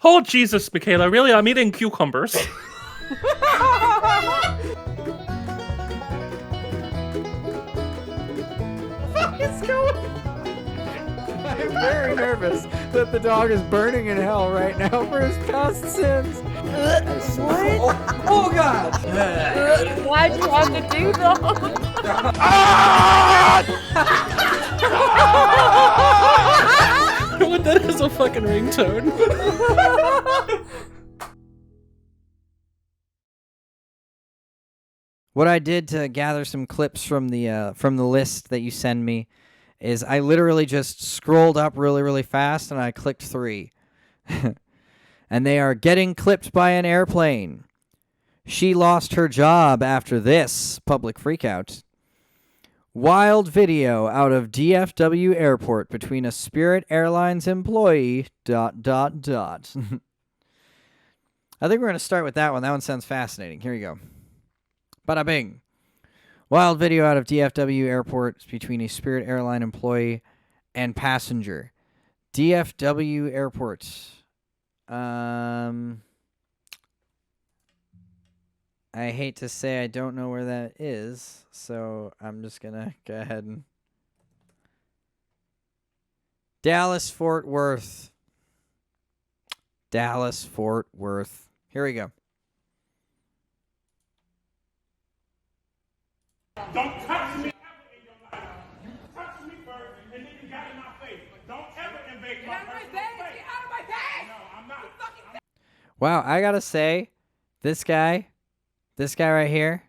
Oh, Jesus, Michaela, really? I'm eating cucumbers. What is going on? I'm very nervous that the dog is burning in hell right now for his past sins. What? Oh God! Why'd you have to do that? What, that is a fucking ringtone. What I did to gather some clips from the list that you send me is I literally just scrolled up really, really fast and I clicked 3. And they are getting clipped by an airplane. She lost her job after this public freakout. Wild video out of DFW airport between a Spirit Airlines employee ... I think we're going to start with that one. That one sounds fascinating. Here we go. Bada bing. Wild video out of DFW airport between a Spirit Airline employee and passenger. DFW airport. I hate to say I don't know where that is, so I'm just going to go ahead and... Dallas, Fort Worth. Dallas, Fort Worth. Here we go. Don't touch me ever in your life. You touched me first, and then you got in my face. Don't ever invade my personal space. Get out of my face! No, I'm not. Wow, I gotta say, this guy right here,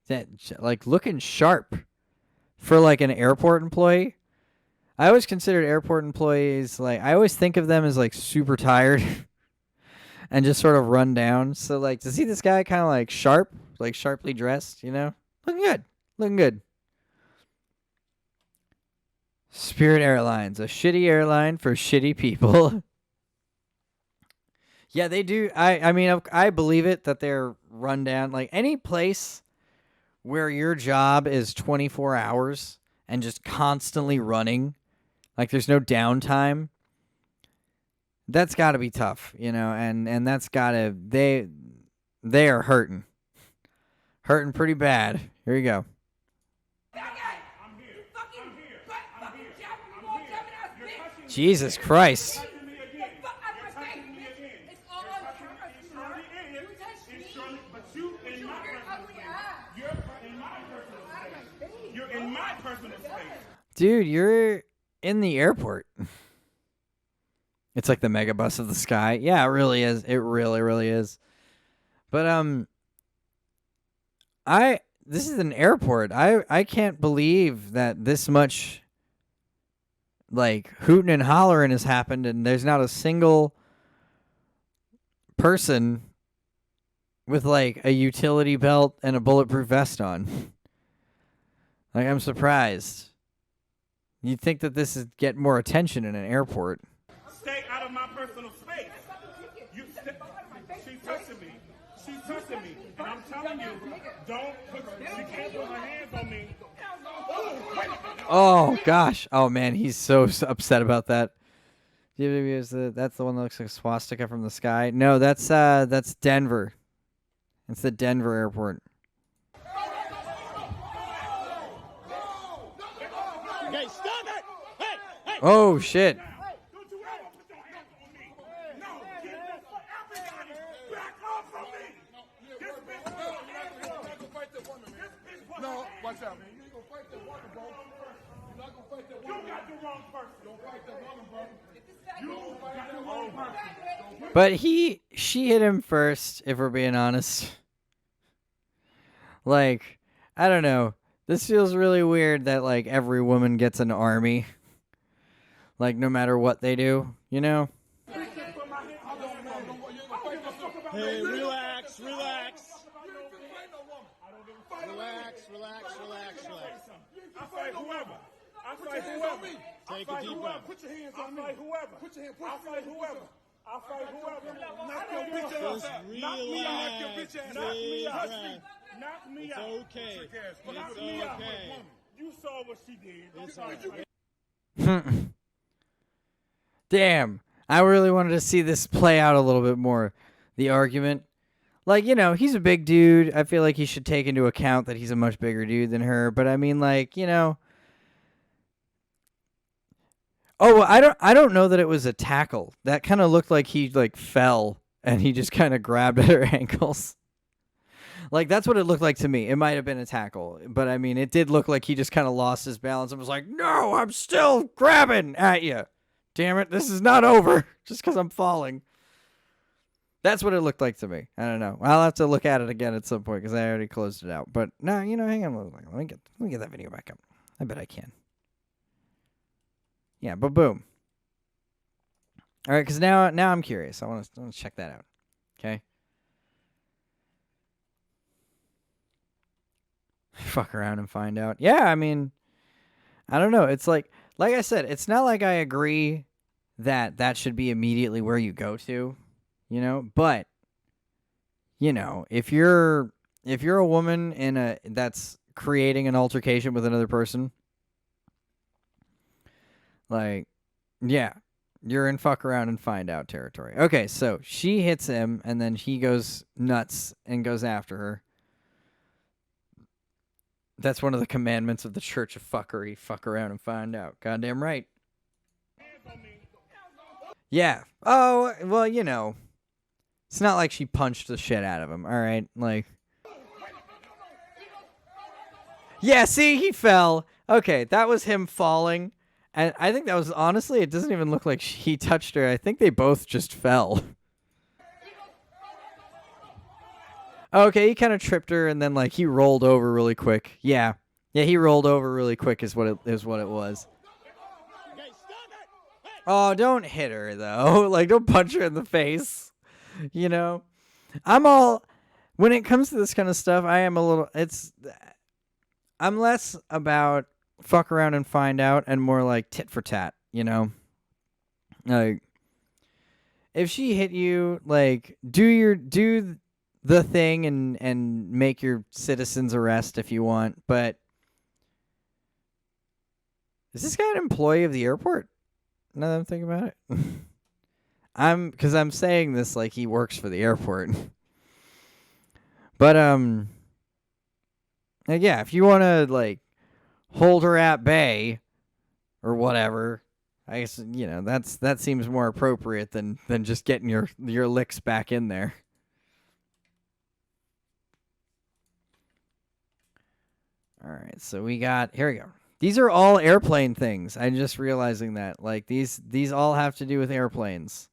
that like looking sharp for like an airport employee. I always considered airport employees like I always think of them as like super tired and just sort of run down. So like to see this guy kind of like sharp, like sharply dressed, you know, looking good, looking good. Spirit Airlines, a shitty airline for shitty people. Yeah, they do. I mean, I believe it that they're run down. Like any place where your job is 24 hours and just constantly running, like there's no downtime, that's got to be tough, you know, and that's got to, they are hurting pretty bad. Here you go. Jesus Christ. Dude, you're in the airport. It's like the mega bus of the sky. Yeah, it really is. It really, really is. But this is an airport. I can't believe that this much like hooting and hollering has happened and there's not a single person with like a utility belt and a bulletproof vest on. Like, I'm surprised. You'd think that this would get more attention in an airport. Stay out of my personal space. She's touching me. She's touching me. And I'm telling you, she can't put her hands on me. Oh, gosh. Oh, man, he's so upset about that. That's the one that looks like a swastika from the sky. No, that's Denver. It's the Denver airport. Hey, stop it! Hey! Oh, shit. Don't you ever put your hands on me! No, get the fuck everybody back off from me! This bitch No, watch out, man. You ain't gonna fight that woman, bro. You're not gonna fight that woman. You got the wrong person. Don't fight that woman, bro. You got the wrong person. But she hit him first, if we're being honest. Like, I don't know. This feels really weird that, like, every woman gets an army. Like, no matter what they do, you know? Hey, relax. I fight whoever. Take a deep breath. Put your hands on me. I fight whoever. Knock your bitch ass out. Knock me out. Knock me out. It's okay. Knock me out. You saw what she did. Damn. I really wanted to see this play out a little bit more. The argument. Like, you know, he's a big dude. I feel like he should take into account that he's a much bigger dude than her. But I mean, like, you know. Oh, well, I don't know that it was a tackle. That kind of looked like he like fell and he just kind of grabbed at her ankles. Like, that's what it looked like to me. It might have been a tackle, but I mean, it did look like he just kind of lost his balance and was like, "No, I'm still grabbing at you. Damn it, this is not over just because I'm falling." That's what it looked like to me. I don't know. I'll have to look at it again at some point because I already closed it out. But no, you know, hang on. Let me get that video back up. I bet I can. Yeah, but boom. All right, because now I'm curious. I want to check that out. Okay. Fuck around and find out. Yeah, I mean, I don't know. It's like I said, it's not like I agree that should be immediately where you go to, you know. But you know, if you're a woman that's creating an altercation with another person, like, yeah, you're in fuck around and find out territory. Okay, so she hits him, and then he goes nuts and goes after her. That's one of the commandments of the Church of Fuckery. Fuck around and find out. Goddamn right. Yeah. Oh, well, you know. It's not like she punched the shit out of him, all right? Like. Yeah, see, he fell. Okay, that was him falling. And I think that was, honestly, it doesn't even look like he touched her. I think they both just fell. Okay, he kind of tripped her, and then like he rolled over really quick. Yeah, he rolled over really quick is what it was. Oh, don't hit her though. Like, don't punch her in the face. You know, when it comes to this kind of stuff, I'm less about fuck around and find out, and more like tit for tat. You know, like if she hit you, like do the thing and make your citizen's arrest if you want, but is this guy an employee of the airport? Now that I'm thinking about it. Because I'm saying this like he works for the airport. But yeah, if you want to like hold her at bay or whatever, I guess, you know, that seems more appropriate than just getting your licks back in there. All right, so here we go. These are all airplane things. I'm just realizing that. Like, these all have to do with airplanes.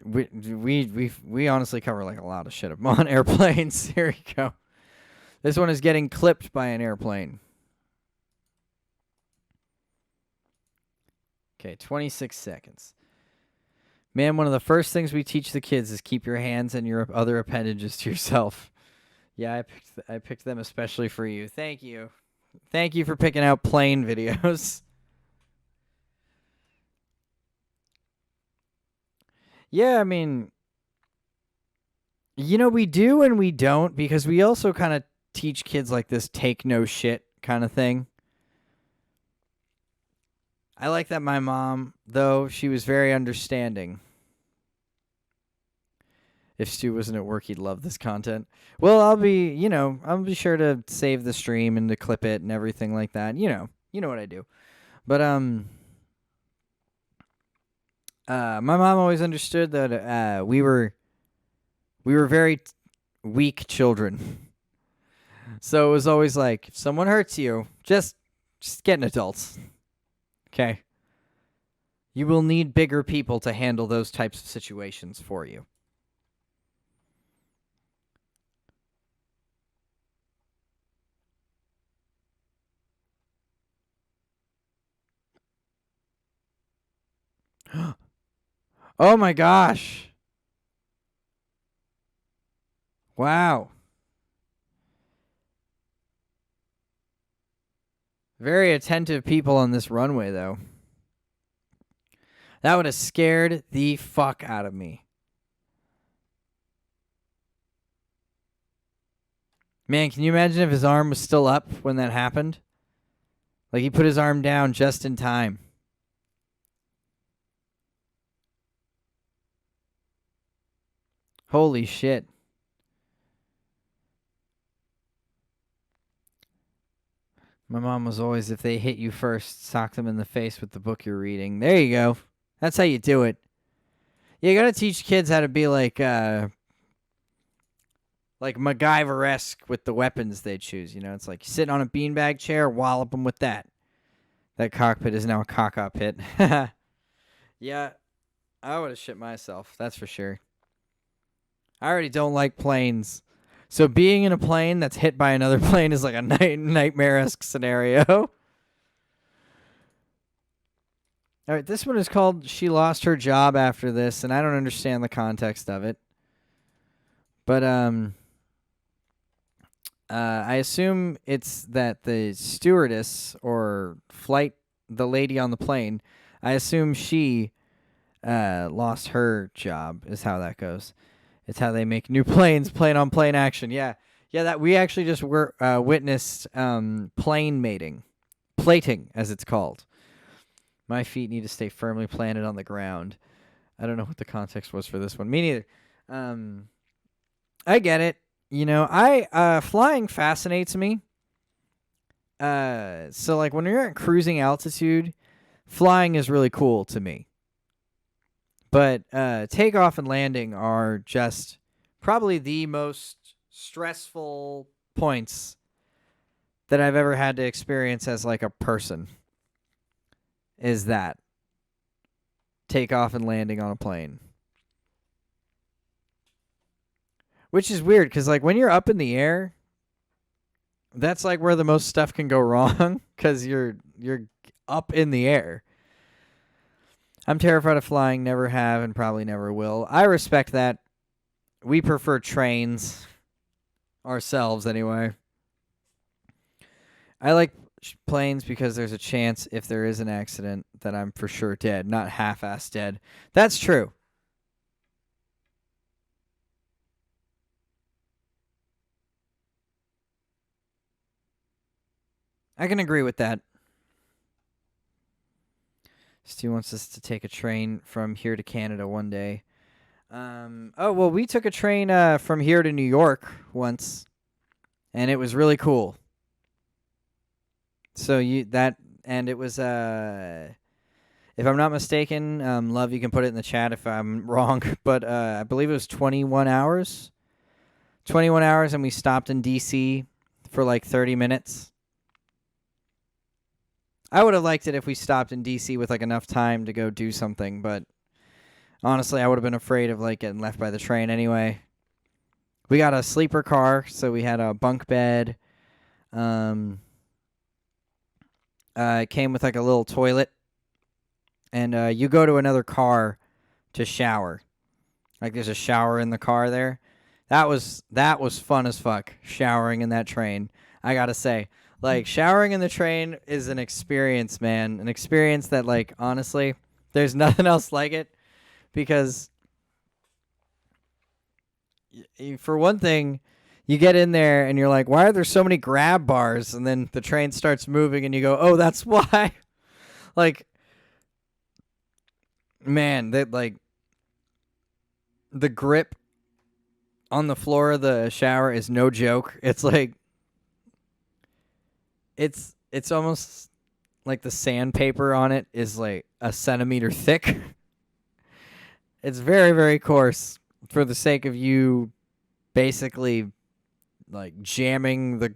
We honestly cover like a lot of shit on airplanes. Here we go. This one is getting clipped by an airplane. Okay, 26 seconds. Man, one of the first things we teach the kids is keep your hands and your other appendages to yourself. Yeah, I picked them especially for you. Thank you. Thank you for picking out plane videos. Yeah, I mean, you know, we do and we don't, because we also kind of teach kids like this take no shit kind of thing. I like that my mom, though, she was very understanding. If Stu wasn't at work, he'd love this content. Well, I'll be sure to save the stream and to clip it and everything like that. You know what I do. But my mom always understood that we were very weak children. So it was always like, if someone hurts you, just get an adult. Okay? You will need bigger people to handle those types of situations for you. Oh my gosh. Wow. Very attentive people on this runway, though. That would have scared the fuck out of me. Man, can you imagine if his arm was still up when that happened? Like, he put his arm down just in time. Holy shit. My mom was always, if they hit you first, sock them in the face with the book you're reading. There you go. That's how you do it. You gotta teach kids how to be like MacGyver-esque with the weapons they choose. You know, it's like sitting on a beanbag chair, wallop them with that. That cockpit is now a cock-up pit. Yeah, I would have shit myself. That's for sure. I already don't like planes. So being in a plane that's hit by another plane is like a nightmare-esque scenario. All right, this one is called She Lost Her Job After This, and I don't understand the context of it. But I assume it's that the stewardess or the lady on the plane, I assume she lost her job is how that goes. It's how they make new planes, plane-on-plane action. Yeah, that we actually just witnessed plane mating. Plating, as it's called. My feet need to stay firmly planted on the ground. I don't know what the context was for this one. Me neither. I get it. You know, flying fascinates me. So, like, when you're at cruising altitude, flying is really cool to me. But takeoff and landing are just probably the most stressful points that I've ever had to experience as, like, a person. Is that takeoff and landing on a plane. Which is weird, because, like, when you're up in the air, that's, like, where the most stuff can go wrong, because you're up in the air. I'm terrified of flying, never have, and probably never will. I respect that. We prefer trains. Ourselves, anyway. I like planes because there's a chance, if there is an accident, that I'm for sure dead, not half-assed dead. That's true. I can agree with that. Stu wants us to take a train from here to Canada one day. Well, we took a train from here to New York once, and it was really cool. So and it was, if I'm not mistaken, Love, you can put it in the chat if I'm wrong, but I believe it was 21 hours. 21 hours, and we stopped in D.C. for like 30 minutes. I would have liked it if we stopped in D.C. with like enough time to go do something, but honestly, I would have been afraid of like getting left by the train anyway. We got a sleeper car, so we had a bunk bed. It came with like a little toilet, and you go to another car to shower. Like there's a shower in the car there. That was fun as fuck, showering in that train. I gotta say. Like, showering in the train is an experience, man. An experience that, like, honestly, there's nothing else like it. Because, for one thing, you get in there and you're like, why are there so many grab bars? And then the train starts moving and you go, oh, that's why. Like, man, the grip on the floor of the shower is no joke. It's like, It's almost like the sandpaper on it is like a centimeter thick. It's very, very coarse for the sake of you basically like jamming the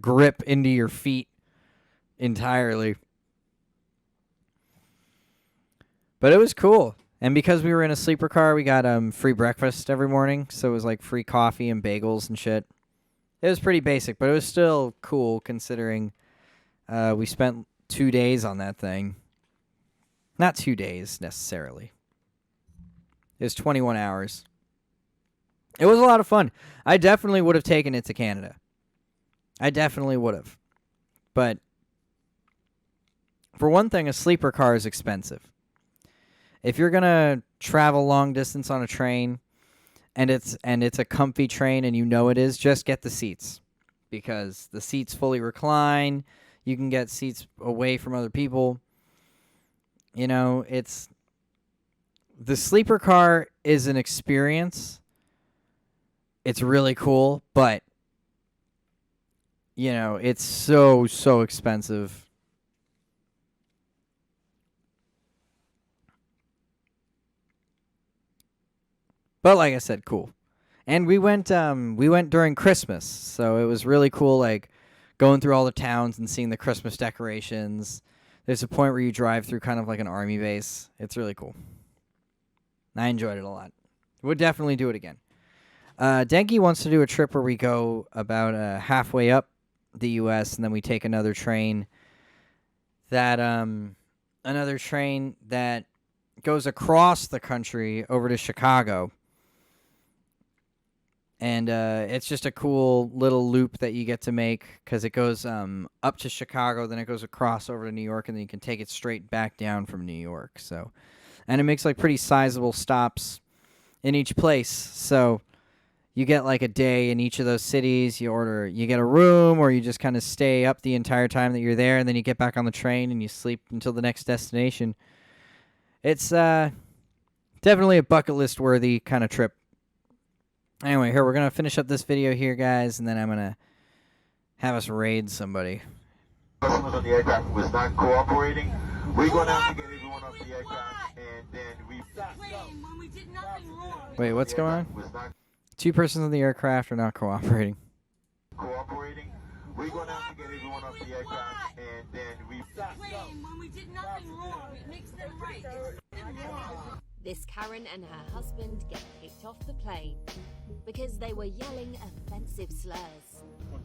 grip into your feet entirely. But it was cool. And because we were in a sleeper car, we got free breakfast every morning, so it was like free coffee and bagels and shit. It was pretty basic, but it was still cool considering we spent 2 days on that thing. Not 2 days, necessarily. It was 21 hours. It was a lot of fun. I definitely would have taken it to Canada. I definitely would have. But, for one thing, a sleeper car is expensive. If you're going to travel long distance on a train, and it's a comfy train and you know it is, just get the seats. Because the seats fully recline. You can get seats away from other people. You know, the sleeper car is an experience. It's really cool, but you know, it's so expensive. But like I said, cool. And we went during Christmas, so it was really cool, like going through all the towns and seeing the Christmas decorations. There's a point where you drive through kind of like an army base. It's really cool. I enjoyed it a lot. Would definitely do it again. Denki wants to do a trip where we go about halfway up the U.S. and then we take another train that goes across the country over to Chicago. And it's just a cool little loop that you get to make because it goes up to Chicago, then it goes across over to New York, and then you can take it straight back down from New York. So, and it makes like pretty sizable stops in each place. So you get like a day in each of those cities. You get a room, or you just kind of stay up the entire time that you're there, and then you get back on the train and you sleep until the next destination. It's definitely a bucket list worthy kind of trip. Anyway, here, we're going to finish up this video here, guys, and then I'm going to have us raid somebody. Customers on the aircraft was not cooperating. We're going to have to get everyone off the aircraft, and then we did nothing wrong. Wait, what's going on? 2 persons on the aircraft are not cooperating. We're going to have to get everyone off the aircraft, and then we did nothing wrong. It makes them right. This Karen and her husband get kicked off the plane because they were yelling offensive slurs.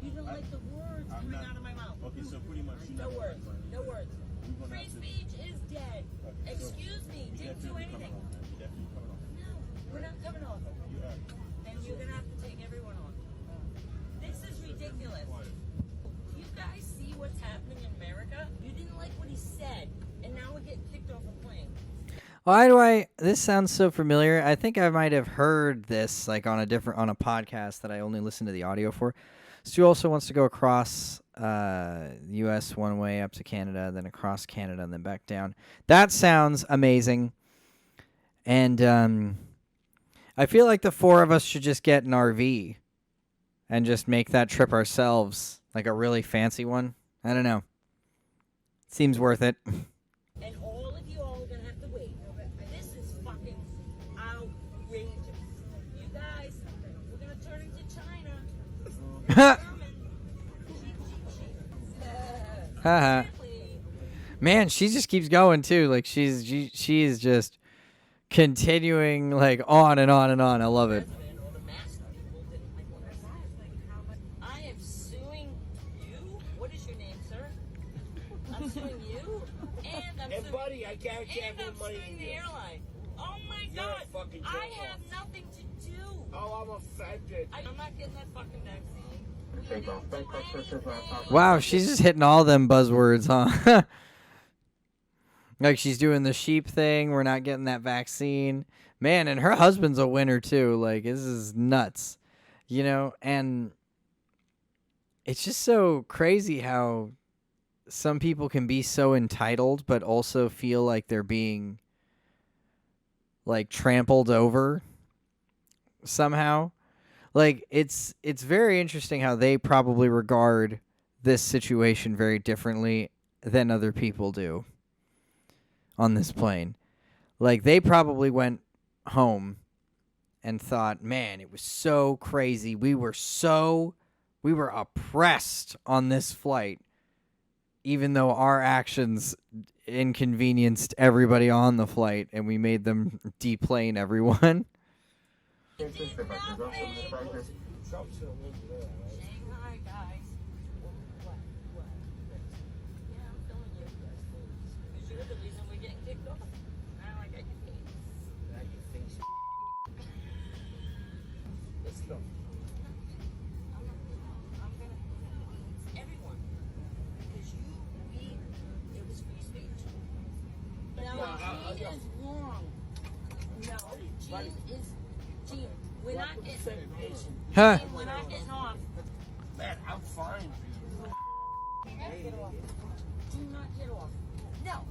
You don't like the words coming out of my mouth. Okay, so pretty much. No words. No words. Free speech is dead. Excuse me. Didn't do anything. No, we're not coming off. And you're going to have to take everyone off. This is ridiculous. You guys see what's happening in America? You didn't like what he said, and now we're getting kicked off a plane. This sounds so familiar. I think I might have heard this like on a podcast that I only listen to the audio for. Stu also wants to go across the U.S. one way up to Canada, then across Canada, and then back down. That sounds amazing. And I feel like the 4 of us should just get an RV and just make that trip ourselves, like a really fancy one. I don't know. Seems worth it. And all of you all are going to have to wait. This is fucking outrageous. You guys, we're going to turn into China. Haha. Man, she just keeps going too. Like she is just continuing like on and on and on. I love it. I am suing you. What is your name, sir? I'm suing you, and I'm suing. Buddy, I can't And I'm suing the airline. Oh my God! I have nothing to do. Oh, I'm offended. I'm not getting that fucking vaccine. Wow, she's just hitting all them buzzwords, huh? Like she's doing the sheep thing. We're not getting that vaccine. Man, and her husband's a winner too. Like this is nuts, you know? And it's just so crazy how some people can be so entitled but also feel like they're being like trampled over somehow. Like it's very interesting how they probably regard this situation very differently than other people do on this plane. Like they probably went home and thought, man, it was so crazy. We were oppressed on this flight, even though our actions inconvenienced everybody on the flight and we made them deplane everyone. Shanghai, guys. What? Yeah, I'm filming you. Because you're the reason we're getting kicked off. Now I got your face. Now you think so. Let's go. I'm gonna. Everyone. Because it was free speech. No, Gene is wrong. No, Gene, we're not getting. Huh. We're not getting off. Man, I'm fine. Do not get off. No.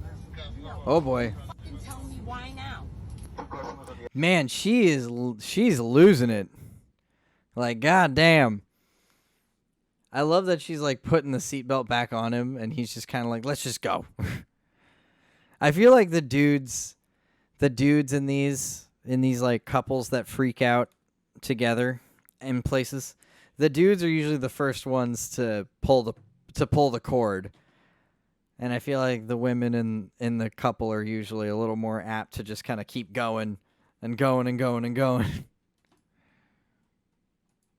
Oh boy. Fucking tell me why now. have customers on the Man, she's losing it. Like, goddamn. I love that she's like putting the seatbelt back on him, and he's just kind of like, let's just go. I feel like the dudes in these like couples that freak out together in places, the dudes are usually the first ones to pull the cord. And I feel like the women in the couple are usually a little more apt to just kind of keep going and going and going and going.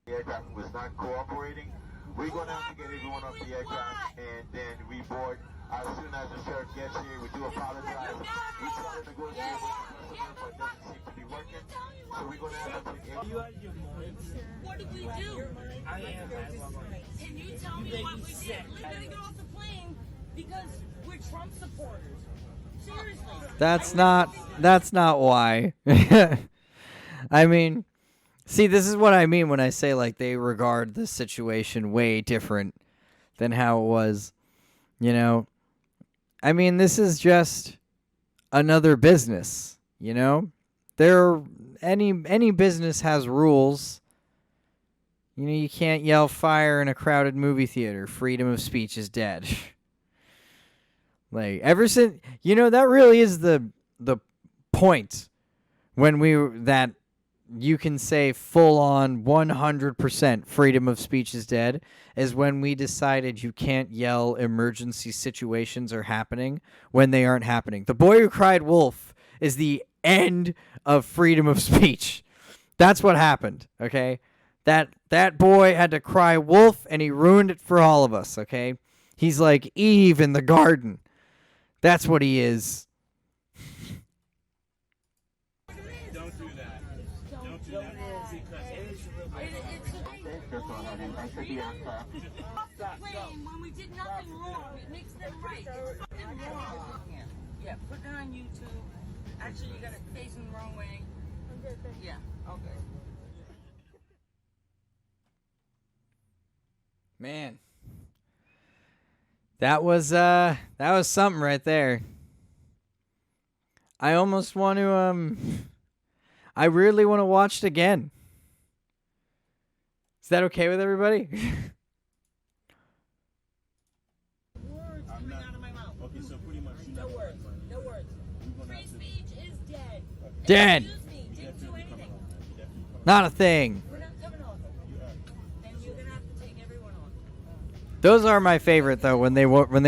The aircraft was not cooperating. We're going to have to get everyone off the aircraft, and then we board as soon as the sheriff gets here. We do apologize. We try to negotiate with the customer, but it doesn't seem to be working. So we're going to have to take everyone. What did we do? Can you tell me what we did? We gotta get off the plane because we're Trump supporters. Seriously. That's not why. I mean, see, this is what I mean when I say like they regard the situation way different than how it was. You know, I mean, this is just another business. You know, any business has rules. You know, you can't yell fire in a crowded movie theater. Freedom of speech is dead. Like, ever since, you know, that really is the point when that you can say full on 100% freedom of speech is dead, is when we decided you can't yell emergency situations are happening when they aren't happening. The Boy Who Cried Wolf is the end of freedom of speech. That's what happened, okay? That boy had to cry wolf, and he ruined it for all of us, okay? He's like Eve in the garden. That's what he is. Don't do that. Don't do that because it is When we did nothing wrong, it makes them right. It's fucking wrong. Yeah, put it on YouTube. Actually, you got it facing the wrong way. Yeah, okay. Man. That was something right there. I almost want to I really want to watch it again. Is that okay with everybody? Words coming out of my mouth. Okay, so pretty much No words. No words. Free speech is dead. Dead. Excuse me, didn't do anything. Not a thing. We're not coming off. And you're gonna have to take everyone off. Those are my favorite though when they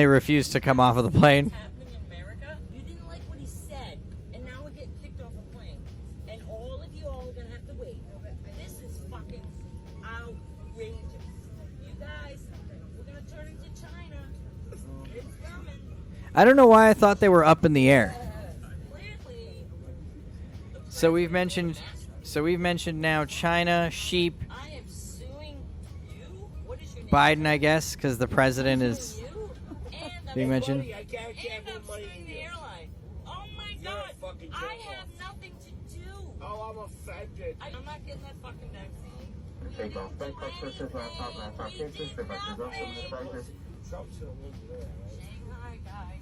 refuse to come off of the plane. What's happening in America? You didn't like what he said, and now we're getting kicked off a plane. And all of you all are gonna have to wait. This is fucking outrageous. You guys, we're gonna turn into China. It's coming. I don't know why I thought they were up in the air. Clearly. So we've mentioned now China, sheep, I am suing you. What is your name? Biden, I guess, because the president is You and being mentioned. and I'm suing the airline. Oh my god! I have nothing to do. Oh, I'm offended. I'm not getting that fucking vaccine. Take off. Thank you, sisters, our top line, our cases, the representative of the Shanghai guys.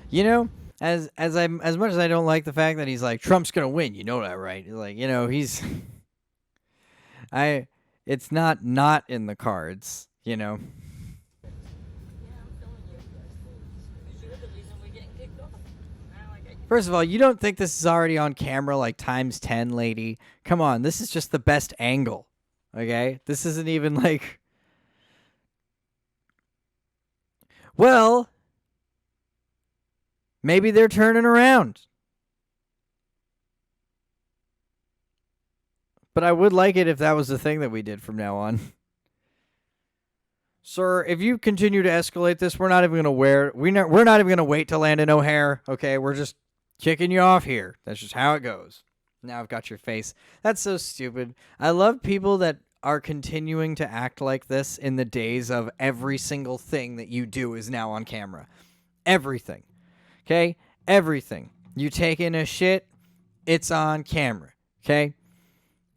You know, as much as I don't like the fact that he's like Trump's gonna win, you know that, right? Like, you know, he's it's not in the cards, you know. Yeah, I'm feeling you. Because you're the reason we're getting kicked off. First of all, you don't think this is already on camera like times 10, lady? Come on, this is just the best angle. Okay? This isn't even like, well, maybe they're turning around. But I would like it if that was the thing that we did from now on. Sir, if you continue to escalate this, we're not even going to wait to land in O'Hare, okay? We're just kicking you off here. That's just how it goes. Now I've got your face. That's so stupid. I love people that are continuing to act like this in the days of every single thing that you do is now on camera. Everything. Okay? Everything. You take in a shit, it's on camera. Okay?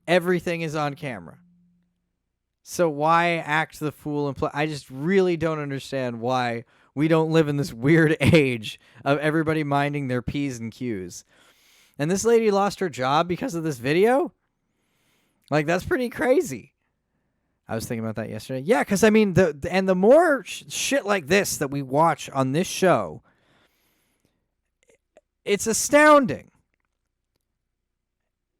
Everything is on camera. So why act the fool and play? I just really don't understand why we don't live in this weird age of everybody minding their P's and Q's. And this lady lost her job because of this video? Like, that's pretty crazy. I was thinking about that yesterday. Yeah, because, I mean, the more shit like this that we watch on this show, it's astounding.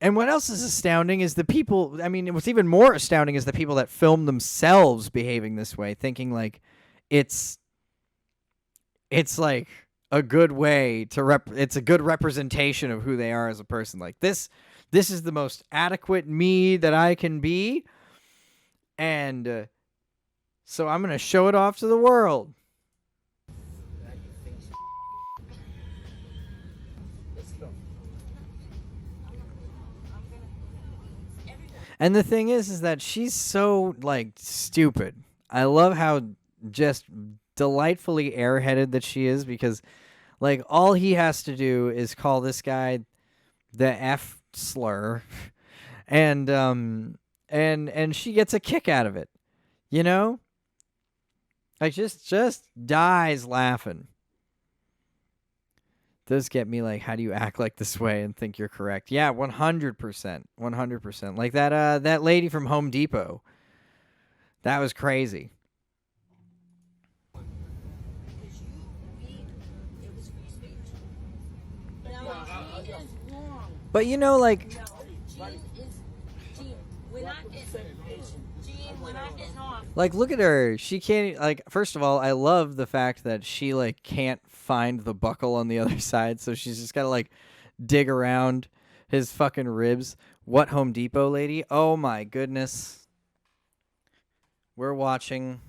And what else is astounding is the people, I mean, what's even more astounding is the people that film themselves behaving this way, thinking like it's like a good way to it's a good representation of who they are as a person. Like this is the most adequate me that I can be, and so I'm going to show it off to the world. And the thing is that she's so, like, stupid. I love how just delightfully airheaded that she is, because, like, all he has to do is call this guy the F slur, and she gets a kick out of it, you know? Like, just dies laughing. Does get me like, how do you act like this way and think you're correct? Yeah, 100%. 100%. Like that lady from Home Depot. That was crazy. But you know, like, like, look at her. She can't, like, first of all, I love the fact that she, like, can't find the buckle on the other side, so she's just gotta, like, dig around his fucking ribs. What Home Depot lady? Oh my goodness. We're watching.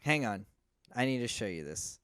Hang on. I need to show you this.